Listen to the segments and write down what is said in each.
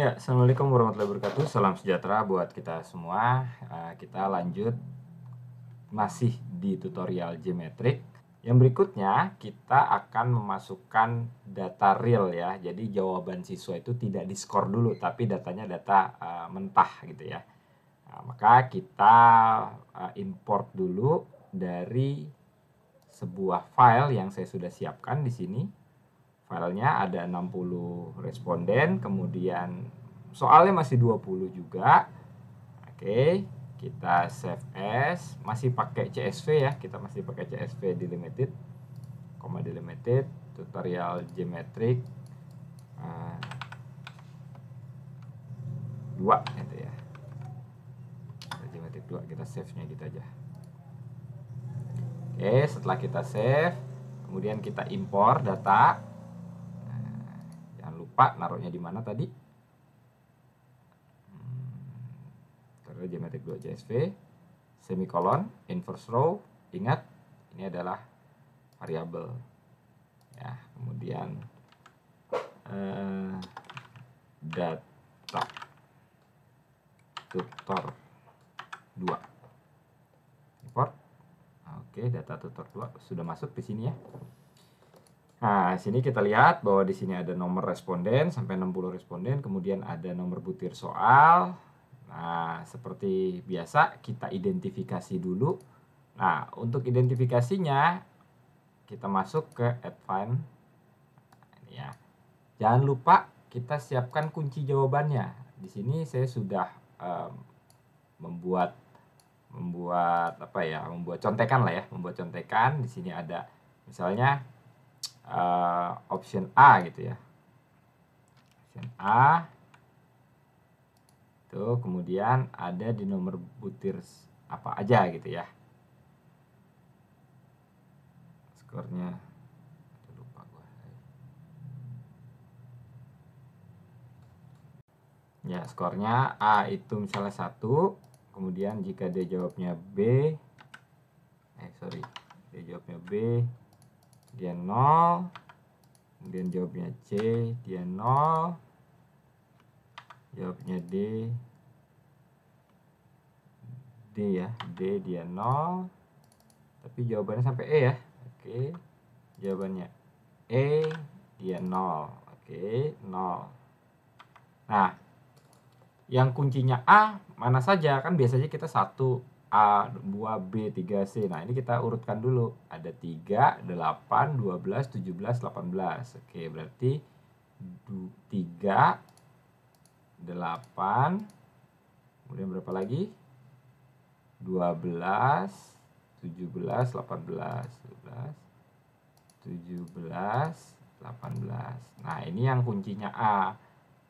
Ya, Assalamualaikum warahmatullahi wabarakatuh. Salam sejahtera buat kita semua. Kita lanjut masih di tutorial geometrik. Yang berikutnya kita akan memasukkan data real ya. Jadi jawaban siswa itu tidak di-skor dulu, tapi datanya data mentah gitu ya. Nah, maka kita import dulu dari sebuah file yang saya sudah siapkan di sini. Filenya ada 60 responden, kemudian soalnya masih 20 juga. Oke, kita save as, masih pakai CSV ya, kita masih pakai CSV delimited, delimited, tutorial geometrik 2 gitu ya. Geometrik 2, kita save-nya gitu aja. Oke, setelah kita save, kemudian kita impor data. Jangan lupa naruhnya di mana tadi. Geometrik 2 CSV, semikolon, inverse row, ingat ini adalah variabel ya. Kemudian data tutor 2 import. Oke, data tutor 2 sudah masuk di sini ya. Nah, sini kita lihat bahwa di sini ada nomor responden sampai 60 responden, kemudian ada nomor butir soal. Nah, seperti biasa kita identifikasi dulu. Nah, untuk identifikasinya kita masuk ke advanced. Ini ya. Jangan lupa kita siapkan kunci jawabannya. Di sini saya sudah membuat apa ya? Membuat contekan lah ya, membuat contekan. Di sini ada misalnya option A gitu ya. Option A. Tuh, kemudian ada di nomor butir apa aja gitu ya. Skornya lupa gua. Ya, skornya A itu misalnya 1, kemudian jika dia jawabnya B, dia jawabnya B, dia 0, kemudian jawabnya C, dia 0, jawabnya D ya, D dia 0, tapi jawabannya sampai E ya. Oke, jawabannya E dia 0. Oke, 0. Nah, yang kuncinya A mana saja, kan biasanya kita 1 A, 2 B, 3 C. Nah, ini kita urutkan dulu. Ada 3, 8, 12, 17, 18. Oke, berarti 3, 8, kemudian berapa lagi? 12, 17, 18, 17, 18. Nah, ini yang kuncinya A.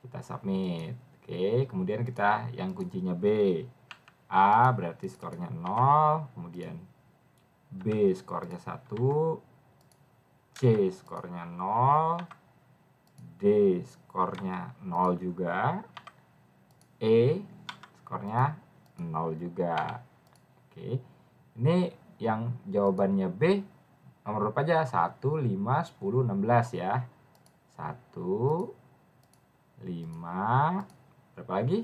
Kita submit. Oke, kemudian kita yang kuncinya B. A berarti skornya 0, kemudian B skornya 1, C skornya 0, D skornya 0 juga, E skornya 0 juga. Oke, ini yang jawabannya B nomor berapa aja? 1, 5, 10, 16 ya. 1, 5, berapa lagi?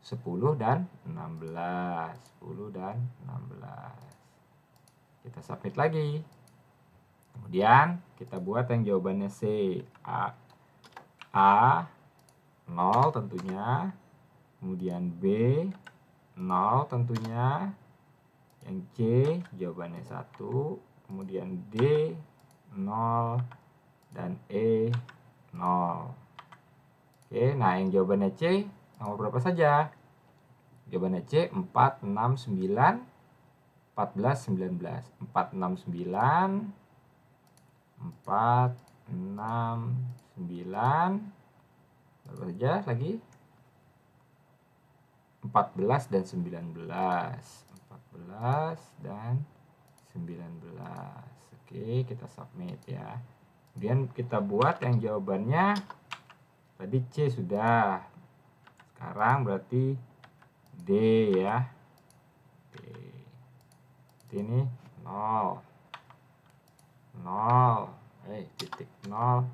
10 dan 16. 10 dan 16. Kita submit lagi. Kemudian kita buat yang jawabannya C. A 0 tentunya. Kemudian B 0 tentunya. Yang C jawabannya 1. Kemudian D 0 dan E 0. Oke, nah yang jawabannya C nomor berapa saja? Jawabannya C 4, 6, 9, 14, 19. 4, 6, 9, 4, 6, 9. Berapa saja lagi? 14 dan 19. 14 dan 19. Oke, kita submit ya. Kemudian kita buat yang jawabannya tadi C sudah. Sekarang berarti D ya. D. Ini 0. 0. Titik 0.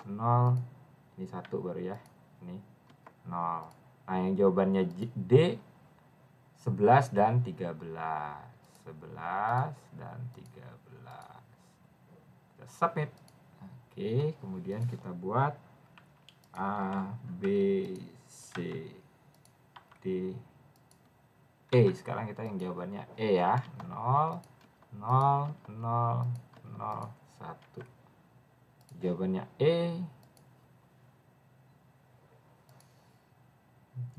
0. Ini 1 baru ya. Ini 0. Nah, yang jawabannya D 11 dan 13. 11 dan 13. Kita submit. Oke, kemudian kita buat A, B, C, D, E. Sekarang kita yang jawabannya E ya. 0, 0, 0, 0, 1. Jawabannya E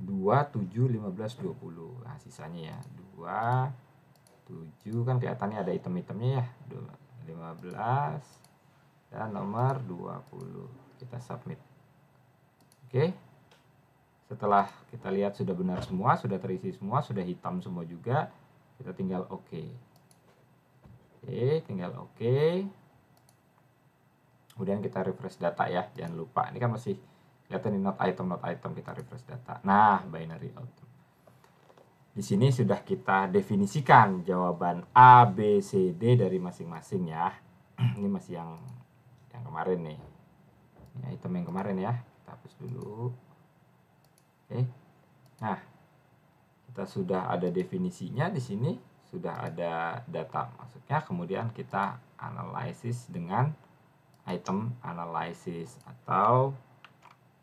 2, 7, 15, 20. Nah, sisanya ya 2, 7, kan kelihatannya ada item-itemnya ya. 15 dan nomor 20. Kita submit. Oke. Setelah kita lihat sudah benar semua, sudah terisi semua, sudah hitam semua juga, kita tinggal oke. Oke, tinggal oke. Kemudian kita refresh data ya, jangan lupa. Ini kan masih kelihatan di not item, kita refresh data. Nah, binary outcome. Di sini sudah kita definisikan jawaban A, B, C, D dari masing-masing ya. Ini masih yang kemarin nih. Ini item yang kemarin ya. Kita hapus dulu. Oke. Nah, kita sudah ada definisinya di sini, sudah ada data masuknya, kemudian kita analisis dengan item analysis atau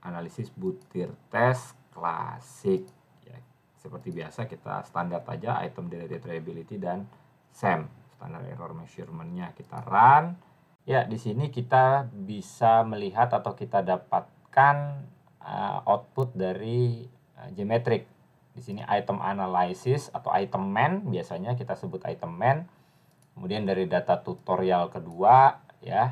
analisis butir tes klasik. Ya, seperti biasa kita standar aja item reliability dan SAM, standar error measurement-nya kita run. Ya, di sini kita bisa melihat atau kita dapatkan output dari Geometric. Di sini item analysis atau item man, biasanya kita sebut item man. Kemudian dari data tutorial kedua ya.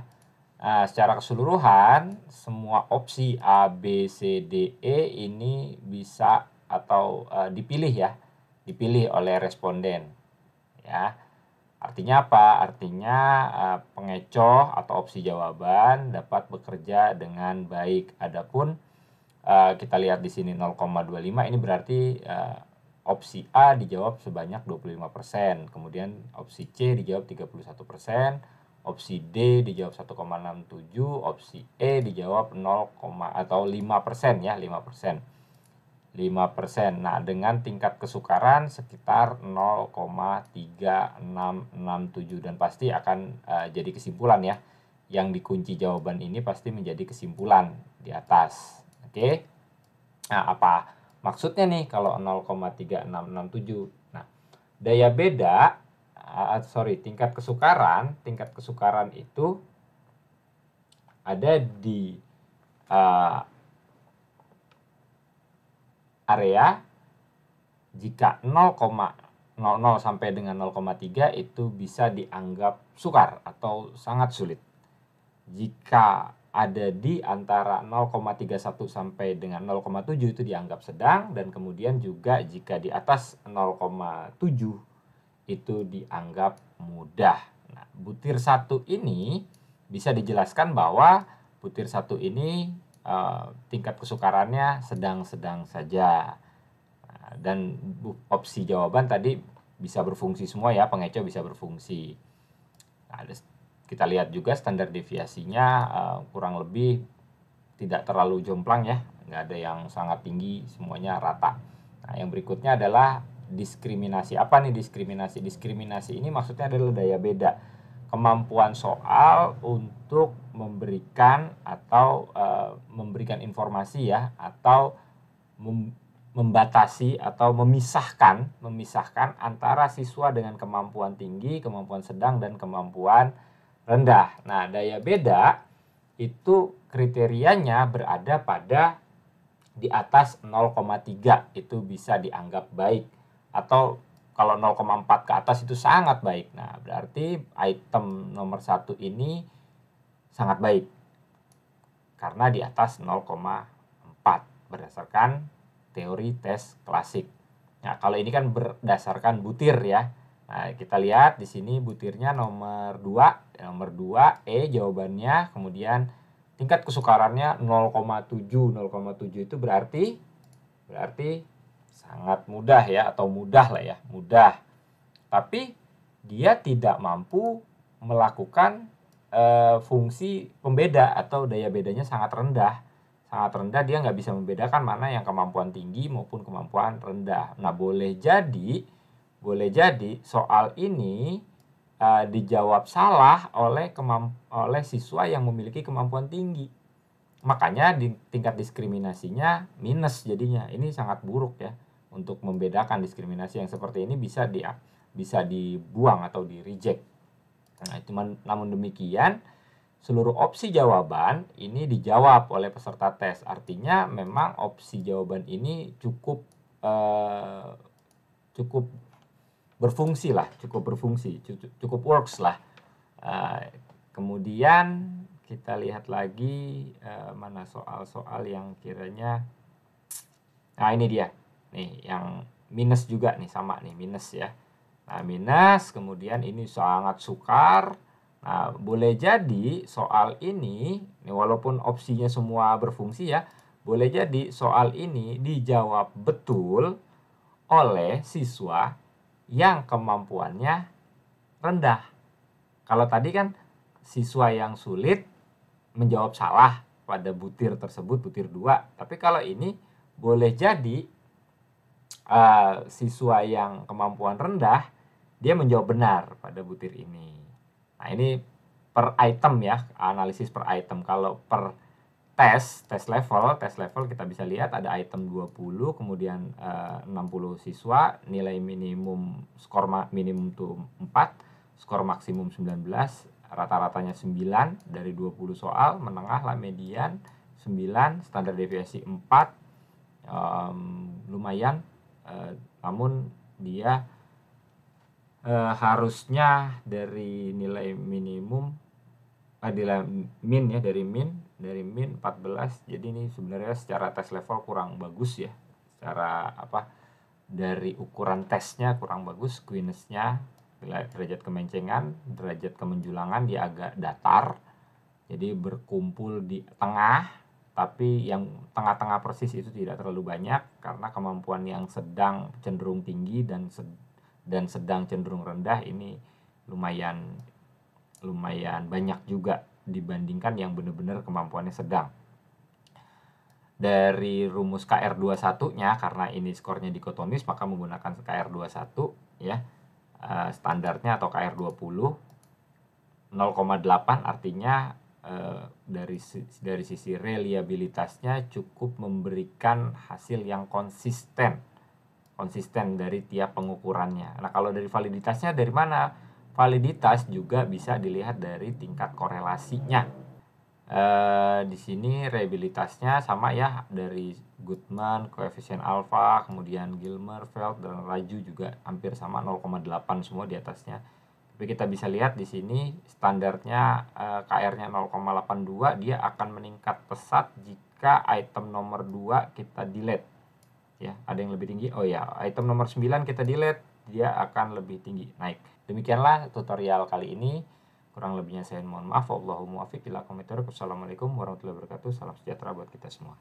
Secara keseluruhan semua opsi A, B, C, D, E ini bisa atau dipilih ya. Dipilih oleh responden ya. Artinya apa? Artinya pengecoh atau opsi jawaban dapat bekerja dengan baik. Adapun kita lihat di sini 0,25, ini berarti opsi A dijawab sebanyak 25%, kemudian opsi C dijawab 31%, opsi D dijawab 1,67, opsi E dijawab 0, atau 5% ya, 5%. 5%. Nah, dengan tingkat kesukaran sekitar 0,3667 dan pasti akan jadi kesimpulan ya. Yang dikunci jawaban ini pasti menjadi kesimpulan di atas. Oke. Nah, apa maksudnya nih kalau 0,3667? Nah, daya beda tingkat kesukaran itu ada di area jika 0,00 sampai dengan 0,3 itu bisa dianggap sukar atau sangat sulit. Jika ada di antara 0,31 sampai dengan 0,7 itu dianggap sedang, dan kemudian juga jika di atas 0,7 itu dianggap mudah. Nah, butir 1 ini bisa dijelaskan bahwa butir 1 ini tingkat kesukarannya sedang-sedang saja. Nah, dan opsi jawaban tadi bisa berfungsi semua ya, pengecoh bisa berfungsi. Nah, kita lihat juga standar deviasinya kurang lebih tidak terlalu jomplang ya, nggak ada yang sangat tinggi, semuanya rata. Nah, yang berikutnya adalah diskriminasi. Apa nih diskriminasi? Diskriminasi ini maksudnya adalah daya beda, kemampuan soal untuk memberikan atau memberikan informasi ya, atau membatasi atau memisahkan antara siswa dengan kemampuan tinggi, kemampuan sedang, dan kemampuan rendah. Nah, daya beda itu kriterianya berada pada di atas 0,3 itu bisa dianggap baik, atau kalau 0,4 ke atas itu sangat baik. Nah, berarti item nomor 1 ini sangat baik karena di atas 0,4 berdasarkan teori tes klasik. Nah, kalau ini kan berdasarkan butir ya. Nah, kita lihat di sini butirnya nomor 2. Nomor 2 E jawabannya, kemudian tingkat kesukarannya 0,7. 0,7 itu berarti sangat mudah ya, atau mudah lah ya, mudah. Tapi dia tidak mampu melakukan fungsi pembeda atau daya bedanya sangat rendah. sangat rendah, dia nggak bisa membedakan mana yang kemampuan tinggi maupun kemampuan rendah. Nah, boleh jadi soal ini dijawab salah oleh siswa yang memiliki kemampuan tinggi. Makanya di tingkat diskriminasinya minus jadinya. Ini sangat buruk ya. Untuk membedakan diskriminasi yang seperti ini bisa dibuang atau di reject. Nah, namun demikian seluruh opsi jawaban ini dijawab oleh peserta tes. Artinya memang opsi jawaban ini cukup berfungsi lah, cukup works lah. Kemudian kita lihat lagi mana soal-soal yang kiranya, nah ini dia nih yang minus juga nih, sama nih minus ya. Nah, minus, kemudian ini sangat sukar. Nah, boleh jadi soal ini walaupun opsinya semua berfungsi ya, boleh jadi soal ini dijawab betul oleh siswa yang kemampuannya rendah. Kalau tadi kan siswa yang sulit menjawab salah pada butir tersebut, butir 2. Tapi kalau ini boleh jadi siswa yang kemampuan rendah dia menjawab benar pada butir ini. Nah, ini per item ya, analisis per item. Kalau per tes level kita bisa lihat ada item 20, kemudian 60 siswa, nilai minimum, skor minimum tuh 4, skor maksimum 19, rata-ratanya 9 dari 20 soal, menengah lah median 9, standar deviasi 4, lumayan, namun dia harusnya dari nilai minimum dari min 14. Jadi ini sebenarnya secara tes level kurang bagus ya, secara dari ukuran tesnya kurang bagus. Quinness-nya, derajat kemencengan, derajat kemenjulangan dia agak datar, jadi berkumpul di tengah, tapi yang tengah-tengah persis itu tidak terlalu banyak karena kemampuan yang sedang cenderung tinggi dan sedang cenderung rendah ini lumayan banyak juga dibandingkan yang benar-benar kemampuannya sedang. Dari rumus KR21-nya, karena ini skornya dikotomis, maka menggunakan KR21 ya. Standarnya atau KR20 0,8, artinya dari sisi reliabilitasnya cukup memberikan hasil yang konsisten dari tiap pengukurannya. Nah, kalau dari validitasnya dari mana? Validitas juga bisa dilihat dari tingkat korelasinya. Di sini reliabilitasnya sama ya, dari Goodman, koefisien alfa, kemudian Gilmer, Feld, dan Raju juga hampir sama 0,8 semua di atasnya. Tapi kita bisa lihat di sini standarnya KR-nya 0,82, dia akan meningkat pesat jika item nomor 2 kita delete. Ya, ada yang lebih tinggi. Oh ya, item nomor 9 kita delete, dia akan lebih tinggi, naik. Demikianlah tutorial kali ini. Kurang lebihnya saya mohon maaf. Wallahul muwaffiq ila aqwamit thoriq. Wassalamualaikum warahmatullahi wabarakatuh. Salam sejahtera buat kita semua.